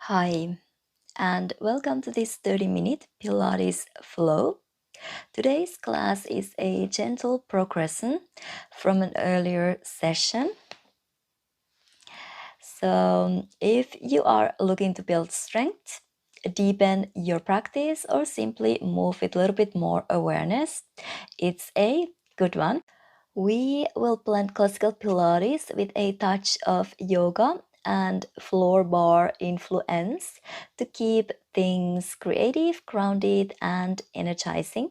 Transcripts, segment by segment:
Hi, and welcome to this 30-minute Pilates Flow. Today's class is a gentle progression from an earlier session. So, if you are looking to build strength, deepen your practice, or simply move with a little bit more awareness, it's a good one. We will blend classical Pilates with a touch of yoga and floor bar influence to keep things creative, grounded, and energizing.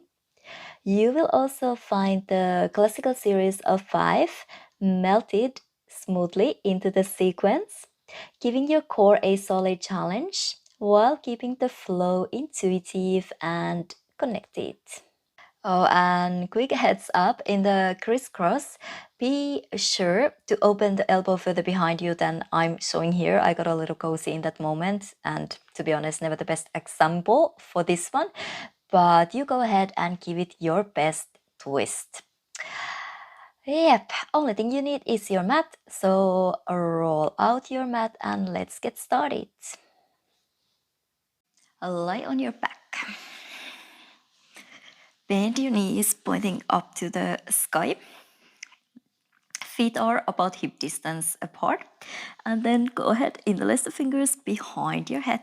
You will also find the classical series of 5 melted smoothly into the sequence, giving your core a solid challenge while keeping the flow intuitive and connected. Oh, and quick heads up, in the crisscross, be sure to open the elbow further behind you than I'm showing here. I got a little cozy in that moment, and to be honest, never the best example for this one, but you go ahead and give it your best twist. Yep, only thing you need is your mat, so roll out your mat and let's get started. Lie on your back. Bend your knees pointing up to the sky. Feet are about hip distance apart. And then go ahead, interlace the fingers behind your head.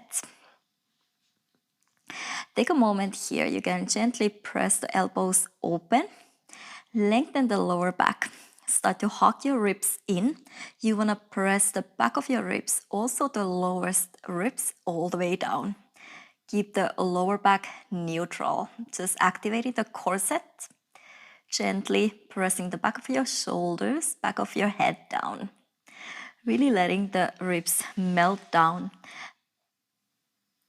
Take a moment here. You can gently press the elbows open. Lengthen the lower back. Start to hug your ribs in. You want to press the back of your ribs, also the lowest ribs, all the way down. Keep the lower back neutral. Just activating the corset. Gently pressing the back of your shoulders, back of your head down. Really letting the ribs melt down.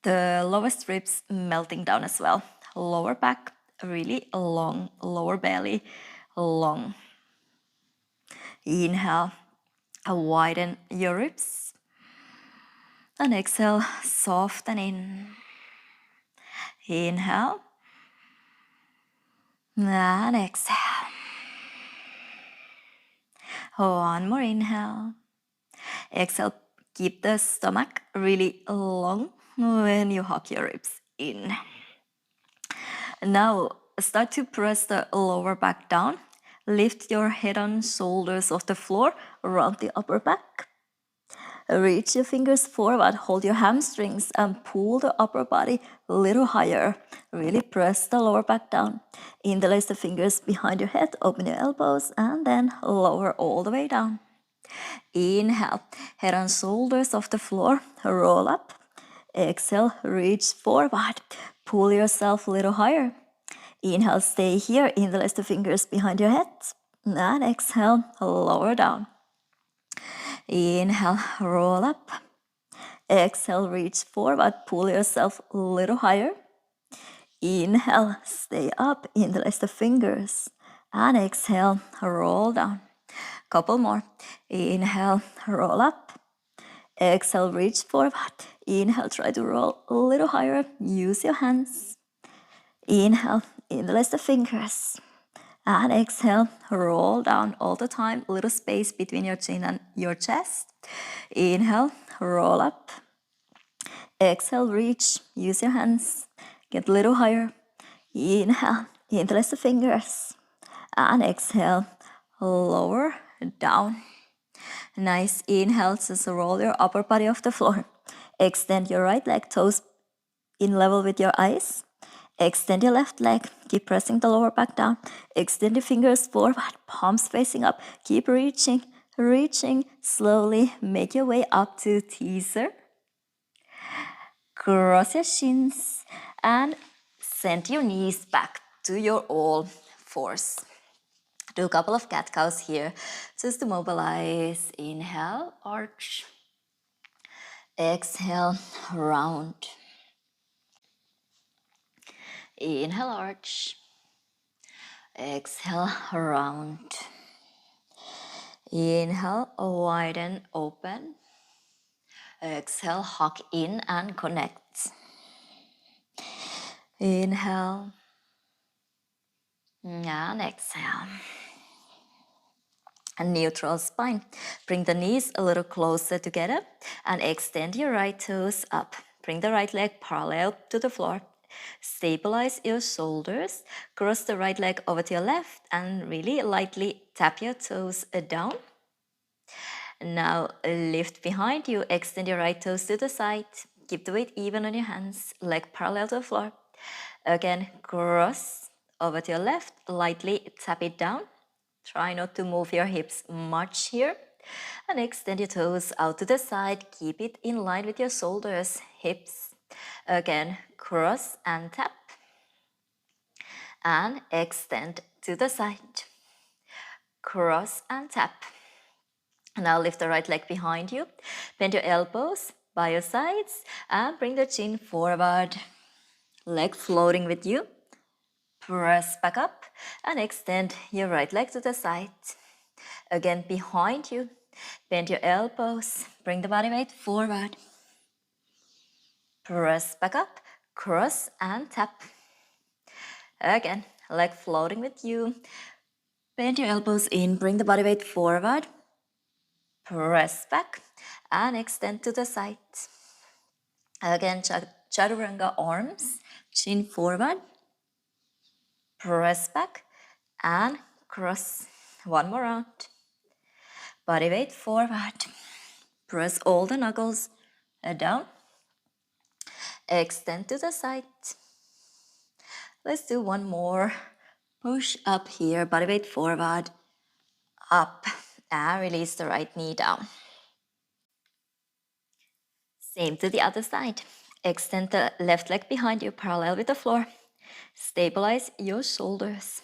The lowest ribs melting down as well. Lower back really long, lower belly long. Inhale, widen your ribs. And exhale, soften in. Inhale. And exhale. One more inhale. Exhale, keep the stomach really long when you hug your ribs in. Now, start to press the lower back down. Lift your head and shoulders off the floor, round the upper back. Reach your fingers forward, hold your hamstrings and pull the upper body a little higher. Really press the lower back down. Interlace the fingers behind your head, open your elbows, and then lower all the way down. Inhale, head and shoulders off the floor, roll up. Exhale, reach forward, pull yourself a little higher. Inhale, stay here, interlace the fingers behind your head. And exhale, lower down. Inhale, roll up. Exhale, reach forward, pull yourself a little higher. Inhale, stay up, interlace the fingers. And exhale, roll down. Couple more. Inhale, roll up. Exhale, reach forward. Inhale, try to roll a little higher. Use your hands. Inhale, interlace the fingers. And exhale, roll down all the time. A little space between your chin and your chest. Inhale, roll up. Exhale, reach. Use your hands. Get a little higher. Inhale, interlace the fingers. And exhale, lower down. Nice inhale, just roll your upper body off the floor. Extend your right leg, toes in level with your eyes. Extend your left leg, keep pressing the lower back down. Extend your fingers forward, palms facing up. Keep reaching, reaching. Slowly make your way up to teaser. Cross your shins and send your knees back to your all fours. Do a couple of cat cows here, just to mobilize. Inhale, arch. Exhale, round. Inhale, arch. Exhale, round. Inhale, widen, open. Exhale, hug in and connect. Inhale. And exhale. A neutral spine. Bring the knees a little closer together and extend your right toes up. Bring the right leg parallel to the floor. Stabilize your shoulders. Cross the right leg over to your left and really lightly tap your toes down. Now lift behind you. Extend your right toes to the side. Keep the weight even on your hands. Leg parallel to the floor. Again, cross over to your left. Lightly tap it down. Try not to move your hips much here. And extend your toes out to the side. Keep it in line with your shoulders, hips. Again, cross and tap. And extend to the side. Cross and tap. Now lift the right leg behind you. Bend your elbows by your sides and bring the chin forward. Leg floating with you. Press back up and extend your right leg to the side. Again, behind you. Bend your elbows. Bring the body weight forward. Press back up. Cross and tap. Again, leg floating with you. Bend your elbows in. Bring the body weight forward. Press back and extend to the side. Again, chaturanga arms. Chin forward. Press back and cross. One more round. Body weight forward. Press all the knuckles down. Extend to the side. Let's do one more. Push up here. Body weight forward. Up. And release the right knee down. Same to the other side. Extend the left leg behind you, parallel with the floor. Stabilize your shoulders.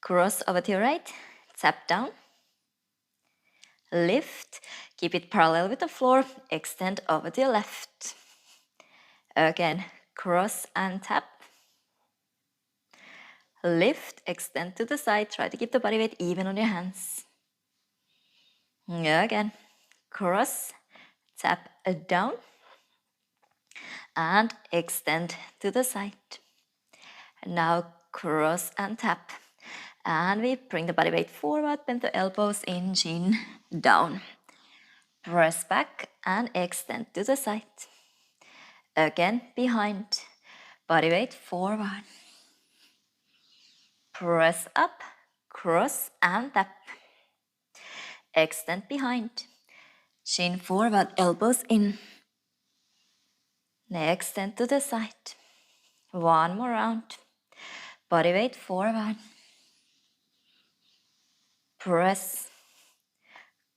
Cross over to your right. Tap down. Lift. Keep it parallel with the floor. Extend over to your left. Again, cross and tap. Lift, extend to the side. Try to keep the body weight even on your hands. Again, cross, tap down, and extend to the side. Now cross and tap. And we bring the body weight forward, bend the elbows in, chin down. Press back and extend to the side. Again, behind. Body weight forward. Press up, cross and tap. Extend behind. Chin forward, elbows in. Extend to the side. One more round. Body weight forward. Press.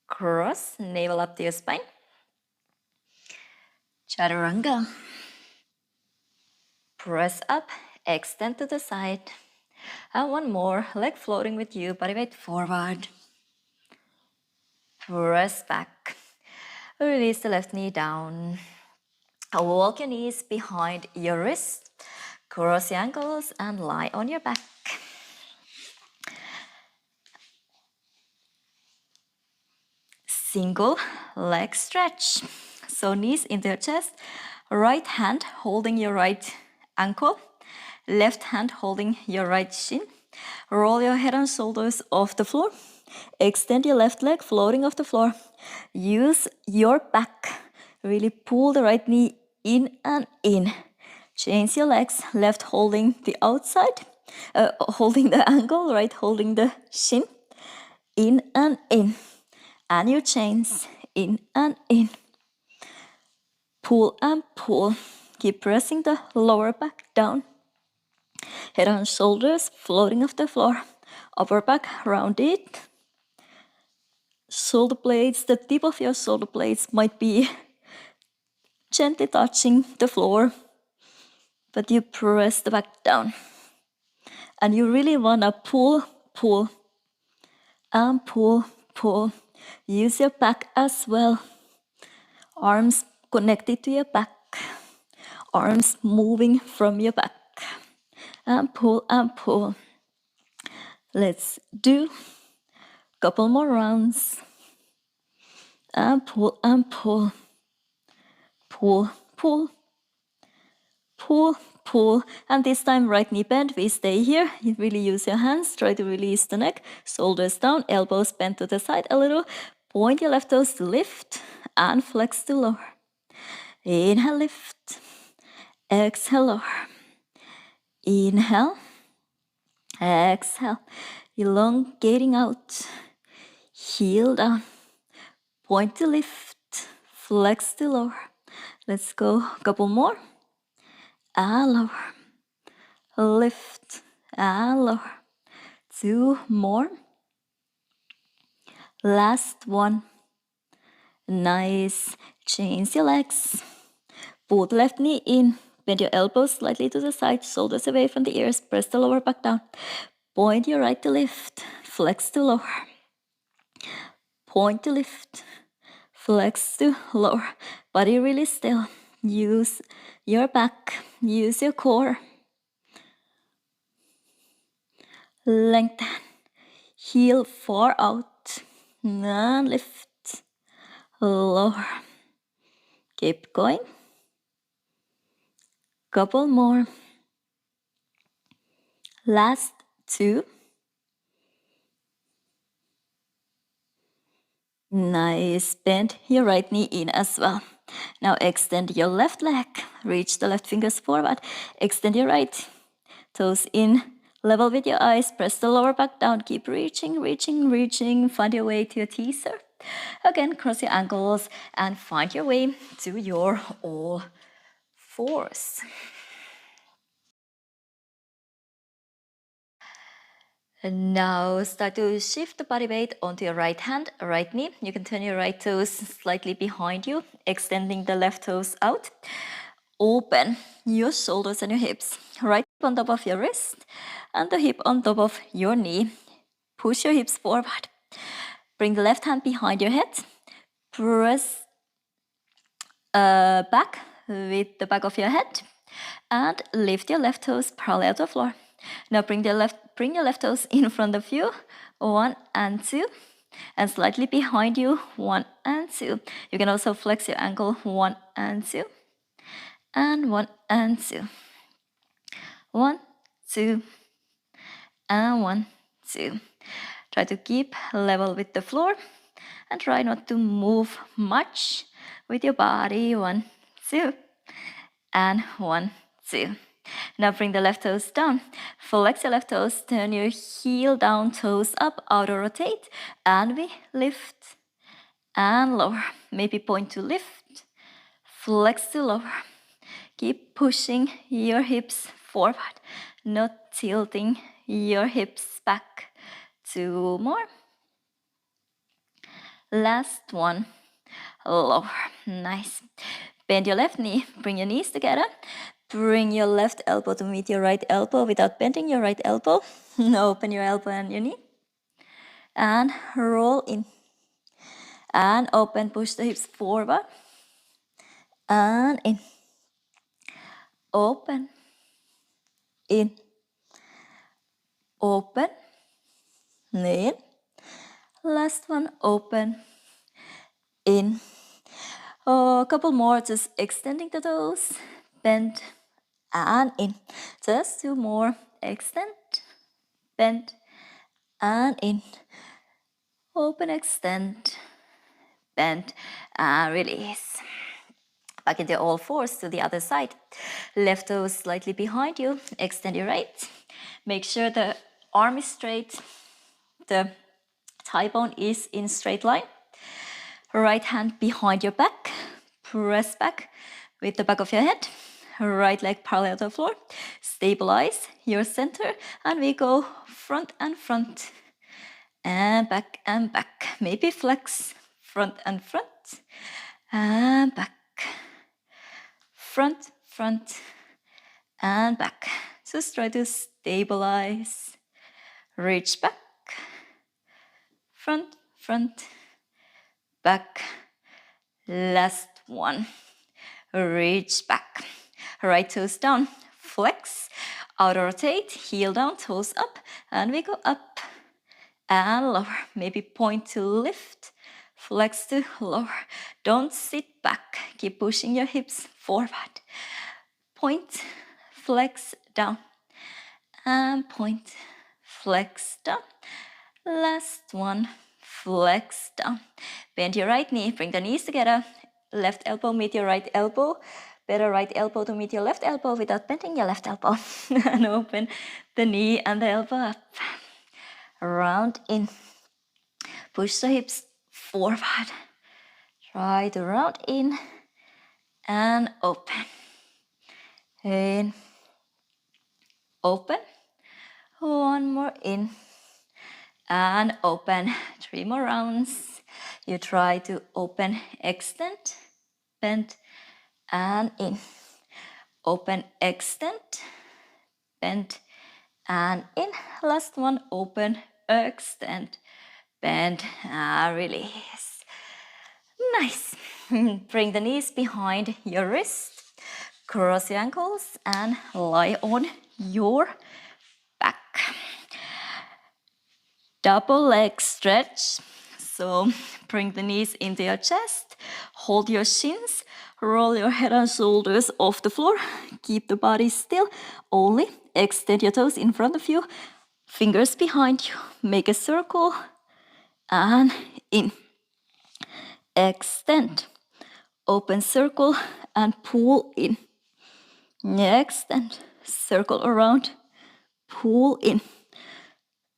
Cross, navel up to your spine. Chaturanga. Press up, extend to the side. And one more, leg floating with you, body weight forward. Press back. Release the left knee down. Walk your knees behind your wrist. Cross your ankles and lie on your back. Single leg stretch. So knees into your chest. Right hand holding your right ankle. Left hand holding your right shin. Roll your head and shoulders off the floor. Extend your left leg floating off the floor. Use your back. Really pull the right knee in and in. Change your legs. Left holding the outside. Holding the ankle. Right holding the shin. In and in. And your chains. In and in. Pull and pull. Keep pressing the lower back down. Head and shoulders floating off the floor. Upper back rounded. Shoulder blades, the tip of your shoulder blades might be gently touching the floor, but you press the back down. And you really wanna pull, pull, and pull, pull. Use your back as well. Arms connected to your back. Arms moving from your back. And pull and pull. Let's do a couple more rounds. And pull and pull. Pull, pull, pull, pull, and this time right knee bend. We stay here. You really use your hands. Try to release the neck. Shoulders down, elbows bent to the side a little. Point your left toes to lift and flex to lower. Inhale, lift. Exhale, lower. Inhale. Exhale. Elongating out. Heel down. Point to lift. Flex to lower. Let's go. Couple more. And lower. Lift and lower. 2 more. Last one. Nice. Change your legs. Put left knee in. Bend your elbows slightly to the side. Shoulders away from the ears. Press the lower back down. Point your right to lift. Flex to lower. Point to lift. Flex to lower. Body really still. Use your back. Use your core. Lengthen. Heel far out. And lift. Lower. Keep going. Couple more. Last 2. Nice. Bend your right knee in as well. Now extend your left leg. Reach the left fingers forward. Extend your right. Toes in. Level with your eyes. Press the lower back down. Keep reaching, reaching, reaching. Find your way to your teaser. Again, cross your ankles and find your way to your all fours. And now start to shift the body weight onto your right hand, right knee. You can turn your right toes slightly behind you, extending the left toes out. Open your shoulders and your hips. Right hip on top of your wrist and the hip on top of your knee. Push your hips forward. Bring the left hand behind your head. Press back with the back of your head. And lift your left toes parallel to the floor. Now bring your left toes in front of you. 1 and 2. And slightly behind you. 1 and 2. You can also flex your ankle. 1 and 2. And 1 and 2. 1, 2. And 1, 2. Try to keep level with the floor. And try not to move much with your body. 1, 2. And 1, 2. Now bring the left toes down. Flex your left toes. Turn your heel down, toes up, outer rotate. And we lift and lower. Maybe point to lift. Flex to lower. Keep pushing your hips forward. Not tilting your hips back. 2 more. Last one. Lower. Nice. Bend your left knee. Bring your knees together. Bring your left elbow to meet your right elbow without bending your right elbow. Open your elbow and your knee. And roll in. And open. Push the hips forward. And in. Open. In. Open. In. Last one. Open. In. A couple more. Just extending the toes. Bend. And in. Just 2 more. Extend. Bend. And in. Open, extend. Bend. And release. Back into all fours to the other side. Left toes slightly behind you. Extend your right. Make sure the arm is straight. The thigh bone is in straight line. Right hand behind your back. Press back with the back of your head. Right leg parallel to the floor. Stabilize your center. And we go front and front. And back and back. Maybe flex. Front and front. And back. Front, front, and back. Just try to stabilize. Reach back. Front, front, back. Last one. Reach back. Right toes down. Flex. Outer rotate. Heel down, toes up. And we go up and lower. Maybe point to lift. Flex to lower. Don't sit back. Keep pushing your hips forward. point, flex, down, and point, flex, down. Last one, flex, down. Bend your right knee, bring the knees together. Left elbow meet your right elbow. Better right elbow to meet your left elbow without bending your left elbow. And open the knee and the elbow up. Round in. Push the hips forward. Try to round in and open. In. Open. One more in. And open. 3 more rounds. You try to open, extend, bend, and in. Open, extend, bend, and in. Last one, open, extend, bend, and release. Nice. Bring the knees behind your wrist. Cross your ankles and lie on your back. Double leg stretch. So bring the knees into your chest. Hold your shins. Roll your head and shoulders off the floor. Keep the body still. Only extend your toes in front of you. Fingers behind you. Make a circle. And in. Extend. Open circle and pull in. Extend. Circle around. Pull in.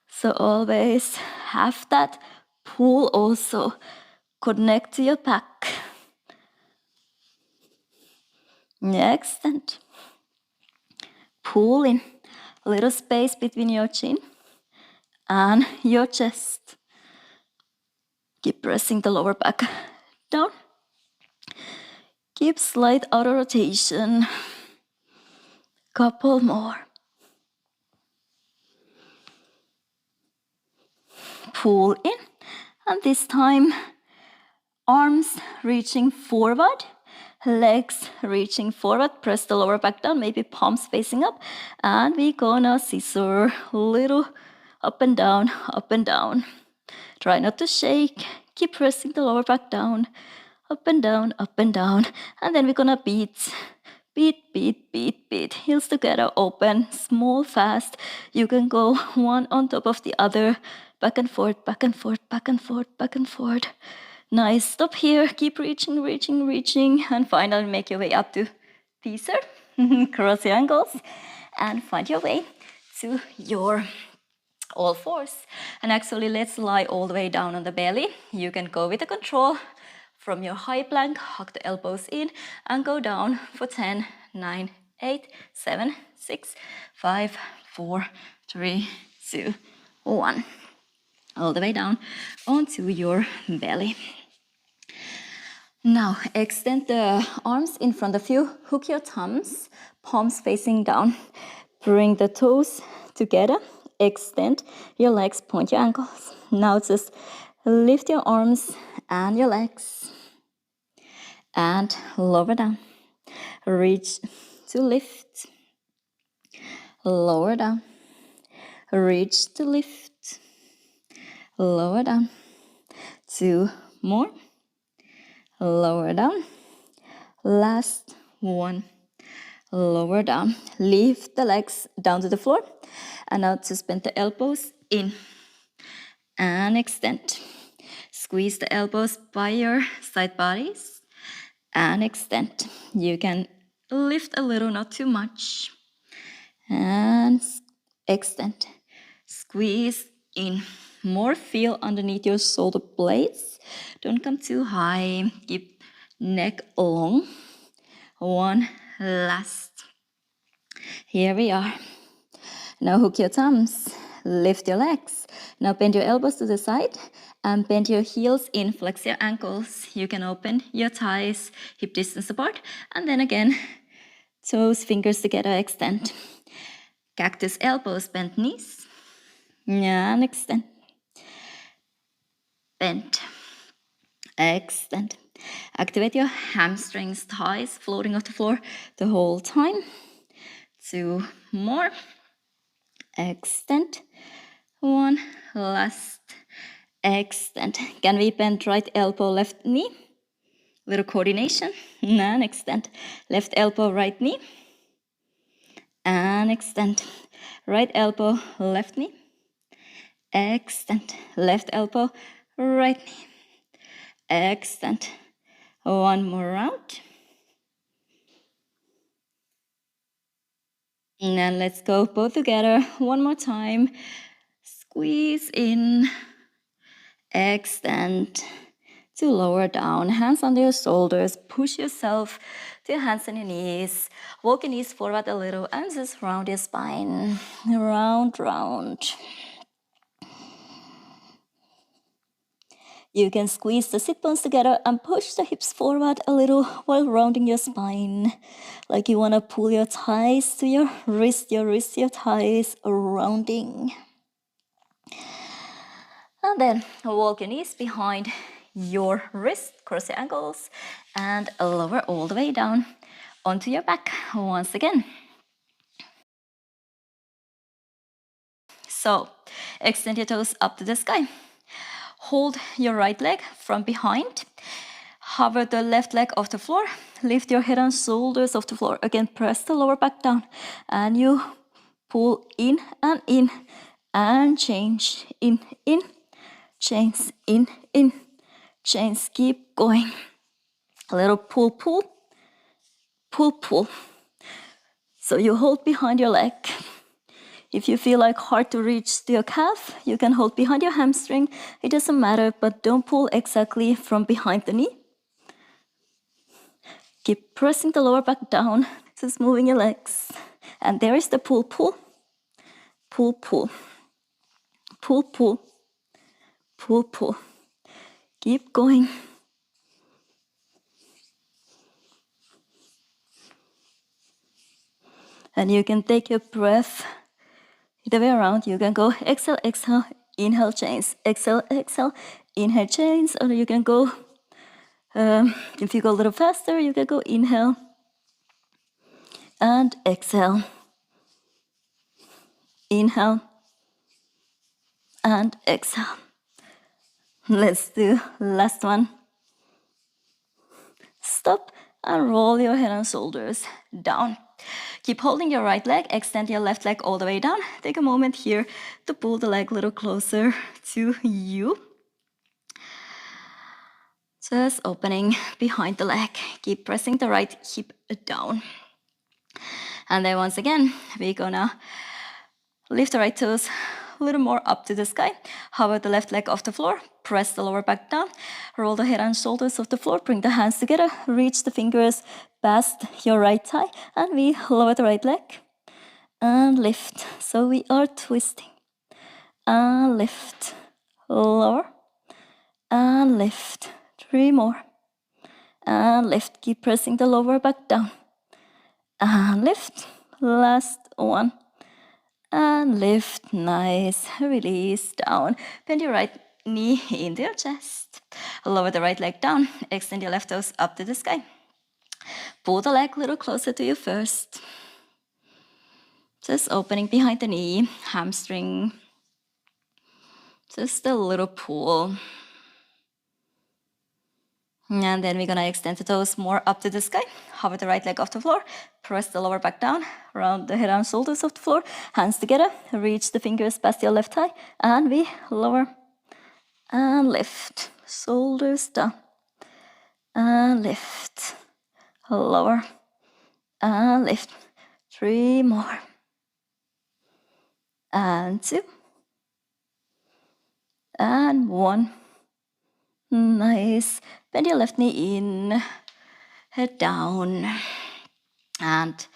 So always have that pull also. Connect to your back. Extend. Pull in. A little space between your chin and your chest. Keep pressing the lower back down. Keep slight outer rotation. Couple more. Pull in. And this time, arms reaching forward. Legs reaching forward. Press the lower back down. Maybe palms facing up. And we're gonna scissor. Little up and down, up and down. Try not to shake. Keep pressing the lower back down. Up and down, up and down. And then we're gonna beat. Beat, beat, beat, beat. Heels together, open, small, fast. You can go one on top of the other. Back and forth, back and forth, back and forth, back and forth. Nice. Stop here. Keep reaching, reaching, reaching. And finally make your way up to teaser. Cross your ankles. And find your way to your all fours. And actually, let's lie all the way down on the belly. You can go with the control from your high plank, hug the elbows in, and go down for 10, 9, 8, 7, 6, 5, 4, 3, 2, 1. All the way down onto your belly. Now, extend the arms in front of you. Hook your thumbs, palms facing down. Bring the toes together. Extend your legs, point your ankles. Now just lift your arms and your legs. And lower down. Reach to lift. Lower down. Reach to lift. Lower down. 2 more. Lower down. Last one. Lower down. Lift the legs down to the floor. And now just bend the elbows in. And extend. Squeeze the elbows by your side bodies. And extend. You can lift a little, not too much. And extend. Squeeze in. More feel underneath your shoulder blades. Don't come too high. Keep neck long. One last. Here we are. Now hook your thumbs. Lift your legs. Now bend your elbows to the side and bend your heels in. Flex your ankles. You can open your thighs, hip distance apart. And then again, toes, fingers together, extend. Cactus elbows, bend knees. And extend. Bend. Extend. Activate your hamstrings, thighs floating off the floor the whole time. 2 more. Extend. 1 last. Extend. Can we bend right elbow, left knee? Little coordination. And extend. Left elbow, right knee. and extend. Right elbow, left knee. Extend. Left elbow, right knee. Extend. One more round. And then let's go both together. One more time. Squeeze in. Extend to lower down. Hands under your shoulders. Push yourself to your hands and your knees. Walk your knees forward a little and just round your spine. Round, round. You can squeeze the sit bones together and push the hips forward a little while rounding your spine. Like you want to pull your thighs to your wrist, your thighs, rounding. And then walk your knees behind your wrist, cross your ankles, and lower all the way down onto your back once again. So, extend your toes up to the sky. Hold your right leg from behind. Hover the left leg off the floor. Lift your head and shoulders off the floor. Again, press the lower back down. And you pull in, and change. In, change, in, change. Keep going. A little pull, pull, pull, pull. So you hold behind your leg. If you feel like hard to reach to your calf, you can hold behind your hamstring. It doesn't matter, but don't pull exactly from behind the knee. Keep pressing the lower back down, just moving your legs. And there is the pull, pull, pull, pull, pull, pull, pull, pull. Keep going. And you can take your breath the way around. You can go exhale, exhale, inhale, chains, exhale, exhale, inhale, chains, or you can go, if you go a little faster, you can go inhale and exhale, inhale and exhale. Let's do last one. Stop and roll your head and shoulders down. Keep holding your right leg, extend your left leg all the way down. Take a moment here to pull the leg a little closer to you. Just opening behind the leg. Keep pressing the right hip down. And then once again, we're gonna lift the right toes a little more up to the sky. Hover the left leg off the floor. Press the lower back down. Roll the head and shoulders off the floor. Bring the hands together. Reach the fingers past your right thigh. And we lower the right leg. And lift. So we are twisting. And lift. Lower. And lift. 3 more. And lift. Keep pressing the lower back down. And lift. Last one. And lift. Nice. Release down. Bend your right knee into your chest. Lower the right leg down. Extend your left toes up to the sky. Pull the leg a little closer to you first. Just opening behind the knee, hamstring. Just a little pull. And then we're gonna extend the toes more up to the sky. Hover the right leg off the floor. Press the lower back down. Round the head and shoulders off the floor. Hands together. Reach the fingers past your left thigh. And we lower and lift. Shoulders down. And lift. Lower and lift. 3 more. And 2. And 1. Nice. Bend your left knee in. Head down. And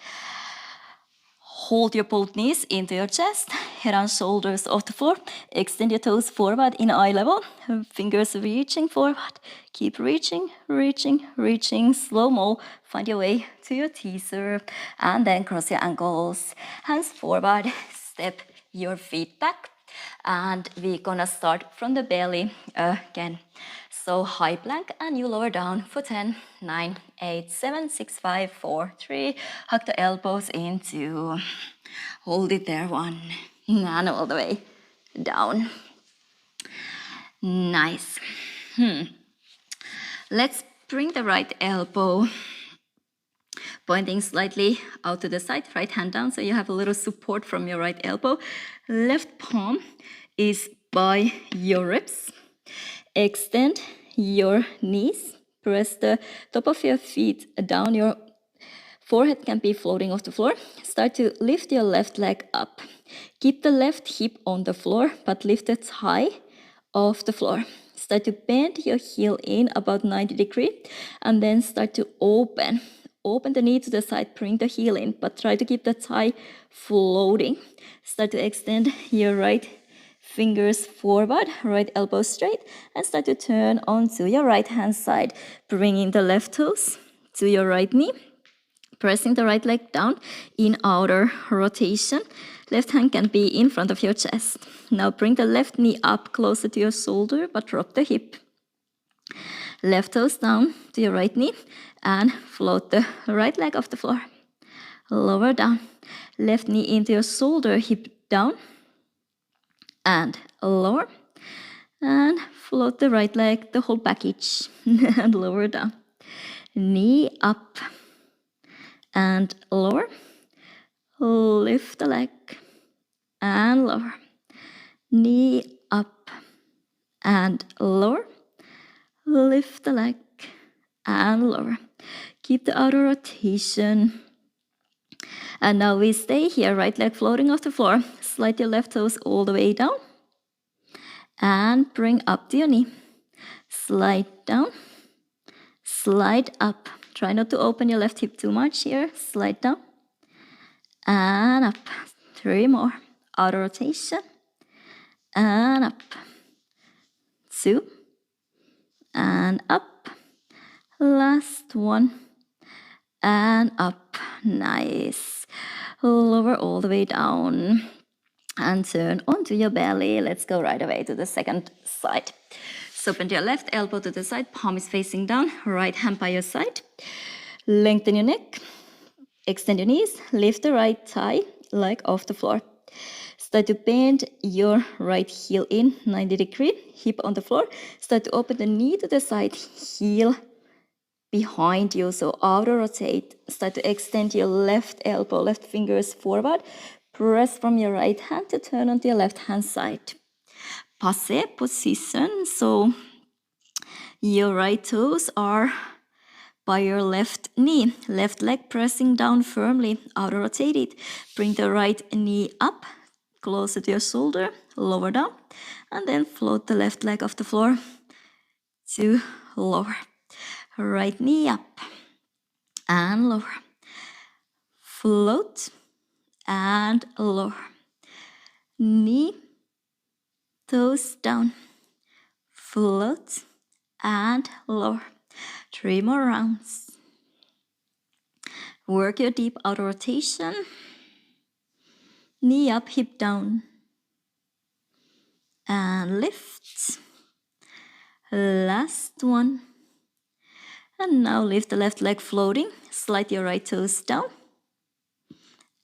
hold your both knees into your chest, head and shoulders off the floor. Extend your toes forward in eye level. Fingers reaching forward. Keep reaching, reaching, reaching. Slow-mo. Find your way to your teaser. And then cross your ankles. Hands forward. Step your feet back. And we're gonna start from the belly again. So high plank and you lower down for 10, 9, 8, 7, 6, 5, 4, 3. Hug the elbows into. Hold it there, 1. And all the way down. Nice. Let's bring the right elbow Pointing slightly out to the side, right hand down, so you have a little support from your right elbow. Left palm is by your ribs. Extend your knees. Press the top of your feet down. Your forehead can be floating off the floor. Start to lift your left leg up. Keep the left hip on the floor, but lift it high off the floor. Start to bend your heel in about 90 degrees and then start to open. Open the knee to the side, bring the heel in, but try to keep the thigh floating. Start to extend your right fingers forward, right elbow straight, and start to turn onto your right hand side, bringing the left toes to your right knee. Pressing the right leg down in outer rotation. Left hand can be in front of your chest. Now bring the left knee up closer to your shoulder, but drop the hip. Left toes down to your right knee and float the right leg off the floor. Lower down. Left knee into your shoulder, hip down. And lower. And float the right leg, the whole package. And lower down. Knee up. And lower. Lift the leg and lower. Knee up and lower. Lift the leg and lower. Keep the outer rotation. And now we stay here, right leg floating off the floor. Slide your left toes all the way down. And bring up to your knee. Slide down. Slide up. Try not to open your left hip too much here. Slide down. And up. 3 more. Outer rotation. And up. 2. And up. Last one. And up. Nice. Lower all the way down. And turn onto your belly. Let's go right away to the second side. So bend your left elbow to the side. Palm is facing down. Right hand by your side. Lengthen your neck. Extend your knees. Lift the right thigh leg off the floor. Start to bend your right heel in 90 degrees, hip on the floor. Start to open the knee to the side, heel behind you, so outer rotate. Start to extend your left elbow, left fingers forward. Press from your right hand to turn onto your left hand side. Passe position, so your right toes are by your left knee, left leg pressing down firmly, outer rotated. Bring the right knee up, closer to your shoulder, lower down, and then float the left leg off the floor to lower. Right knee up and lower. Float and lower. Knee, toes down. Float and lower. 3 more rounds. Work your deep outer rotation. Knee up, hip down. And lift. Last one. And now lift the left leg floating. Slide your right toes down.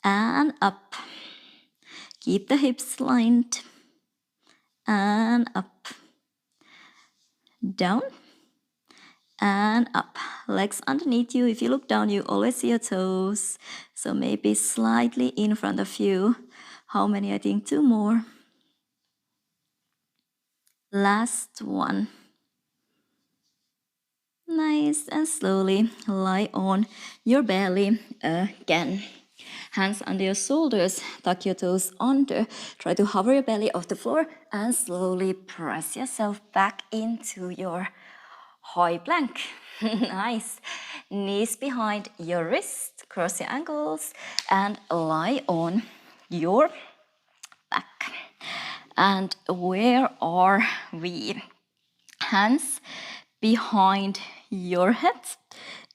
And up. Keep the hips lined. And up. Down. And up. Legs underneath you. If you look down, you always see your toes. So maybe slightly in front of you. How many? I think 2 more. Last one. Nice, and slowly lie on your belly again. Hands under your shoulders, tuck your toes under. Try to hover your belly off the floor and slowly press yourself back into your high plank. Nice. Knees behind your wrist, cross your ankles and lie on your back. And where are we? Hands behind your head.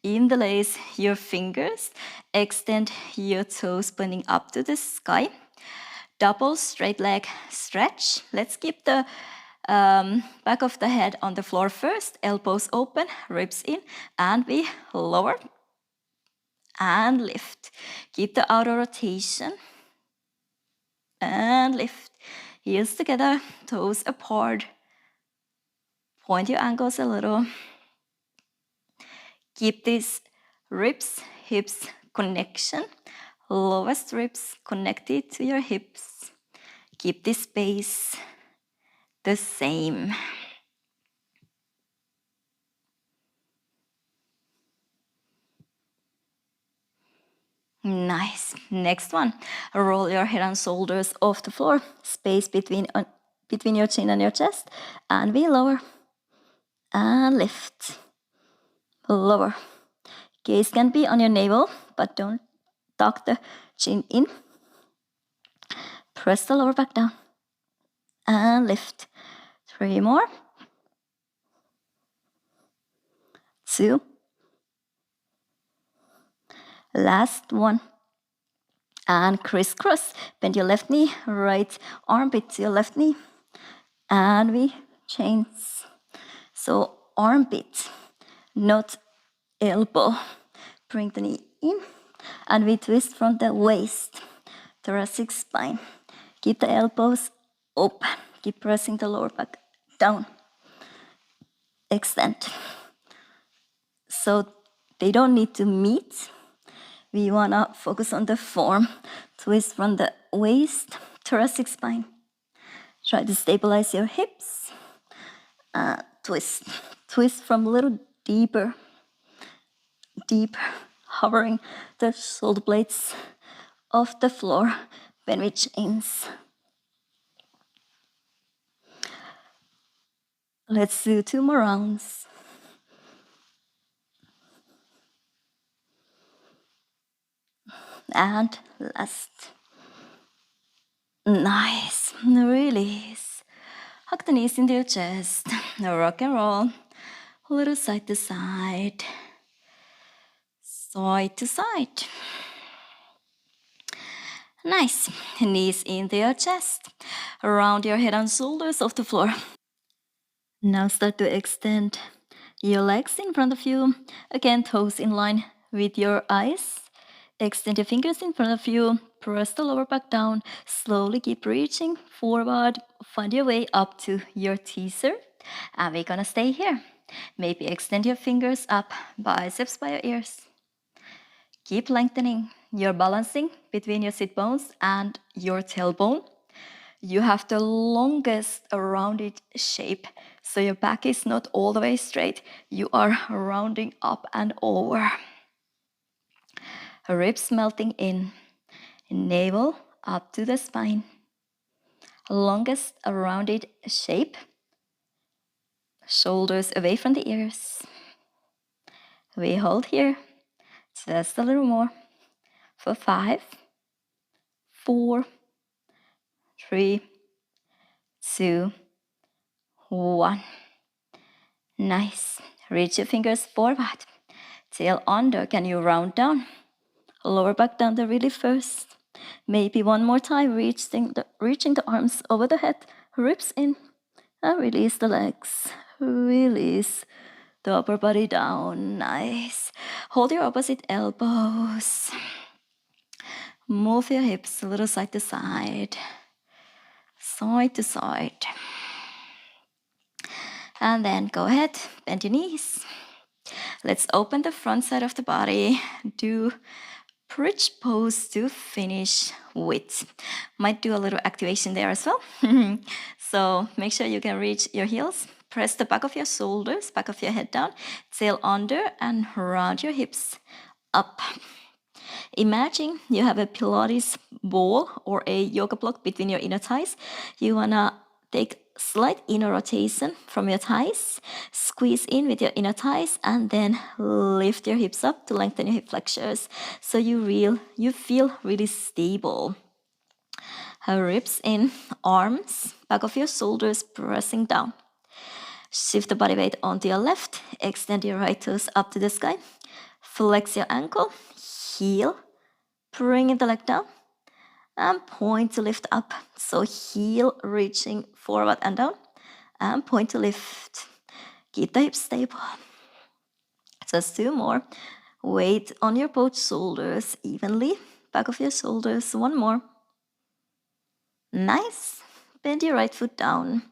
Interlace your fingers. Extend your toes pointing up to the sky. Double straight leg stretch. Let's keep the back of the head on the floor first. Elbows open, ribs in, and we lower and lift. Keep the outer rotation and lift. Heels together, toes apart. Point your ankles a little. Keep this Ribs, hips connection. Lowest ribs connected to your hips. Keep this space the same. Nice. Next one. Roll your head and shoulders off the floor. Space between your chin and your chest. And we lower. And lift. Lower. Gaze can be on your navel, but don't tuck the chin in. Press the lower back down. And lift. 3 more. 2. Last one. And crisscross. Bend your left knee, right armpit to your left knee. And we change. So armpit, not elbow. Bring the knee in. And we twist from the waist. Thoracic spine. Keep the elbows open. Keep pressing the lower back down. Extend. So they don't need to meet. We wanna focus on the form. Twist from the waist, thoracic spine. Try to stabilize your hips. Twist. Twist from a little deeper. Deep, hovering the shoulder blades off the floor when we change. Let's do 2 more rounds. And last. Nice. Release. Hug the knees into your chest. Rock and roll. A little side to side. Side to side. Nice. Knees into your chest. Round your head and shoulders off the floor. Now start to extend your legs in front of you. Again, toes in line with your eyes. Extend your fingers in front of you. Press the lower back down. Slowly keep reaching forward. Find your way up to your teaser. And we're gonna stay here. Maybe extend your fingers up, biceps by your ears. Keep lengthening. You're balancing between your sit bones and your tailbone. You have the longest rounded shape, so your back is not all the way straight. You are rounding up and over. Ribs melting in. Navel up to the spine. Longest rounded shape. Shoulders away from the ears. We hold here. Just a little more. For 5, 4, 3, 2, 1. Nice. Reach your fingers forward. Tail under. Can you round down? Lower back down the relief first. Maybe one more time. Reaching the arms over the head. Ribs in. And release the legs. Release the upper body down. Nice. Hold your opposite elbows. Move your hips a little side to side. Side to side. And then go ahead, bend your knees. Let's open the front side of the body. Do bridge pose to finish with. Might do a little activation there as well. So make sure you can reach your heels. Press the back of your shoulders, back of your head down, tail under, and round your hips up. Imagine you have a Pilates ball or a yoga block between your inner thighs. You wanna take slight inner rotation from your thighs, squeeze in with your inner thighs, and then lift your hips up to lengthen your hip flexors so you feel really stable. Ribs in, arms, back of your shoulders pressing down. Shift the body weight onto your left, extend your right toes up to the sky, flex your ankle, heel, bring the leg down, and point to lift up. So heel reaching forward and down, and point to lift. Keep the hips stable. Just 2 more. Weight on your both shoulders evenly. Back of your shoulders. 1 more. Nice. Bend your right foot down.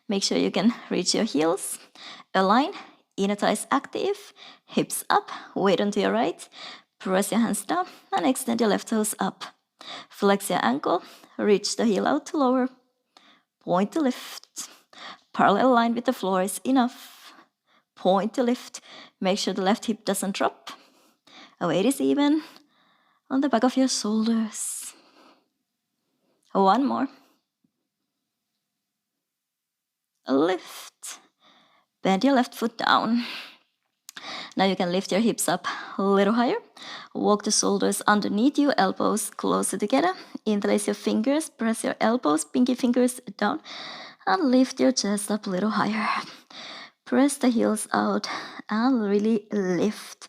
Make sure you can reach your heels. Align Inner thighs active, hips up, weight onto your right, press your hands down and extend your left toes up. Flex your ankle, reach the heel out to lower, point to lift. Parallel line with the floor is enough. Point to lift, make sure the left hip doesn't drop. Weight is even on the back of your shoulders. One more. Lift. Bend your left foot down. Now you can lift your hips up a little higher. Walk the shoulders underneath you, elbows closer together. Interlace your fingers, press your elbows, pinky fingers down, and lift your chest up a little higher. Press the heels out and really lift.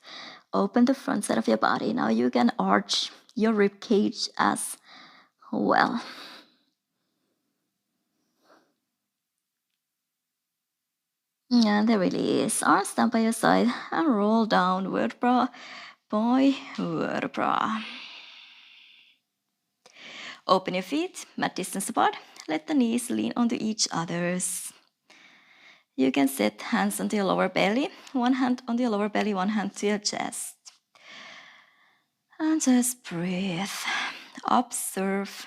Open the front side of your body. Now you can arch your rib cage as well. And the release. Arms down by your side and roll down vertebra by vertebra. Open your feet, mat distance apart. Let the knees lean onto each other's. You can set hands onto your lower belly. One hand on your lower belly, one hand to your chest. And just breathe. Observe.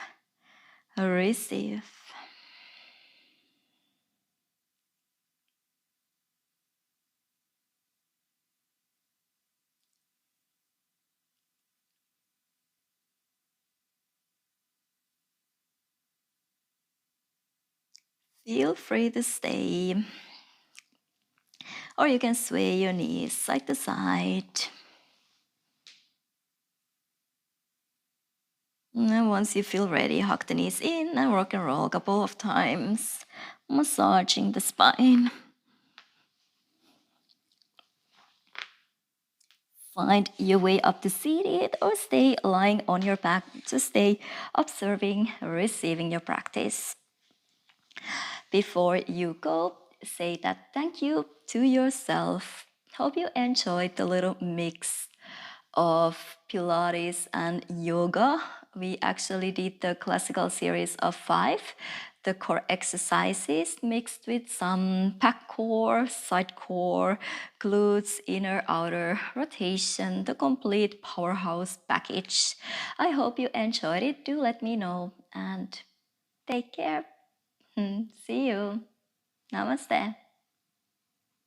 Receive. Feel free to stay. Or you can sway your knees side to side. And once you feel ready, hug the knees in and rock and roll a couple of times, massaging the spine. Find your way up to seated or stay lying on your back to stay observing, receiving your practice. Before you go, say that thank you to yourself. Hope you enjoyed the little mix of Pilates and yoga. We actually did the classical series of 5, the core exercises mixed with some back core, side core, glutes, inner, outer rotation, the complete powerhouse package. I hope you enjoyed it. Do let me know and take care. See you. Namaste.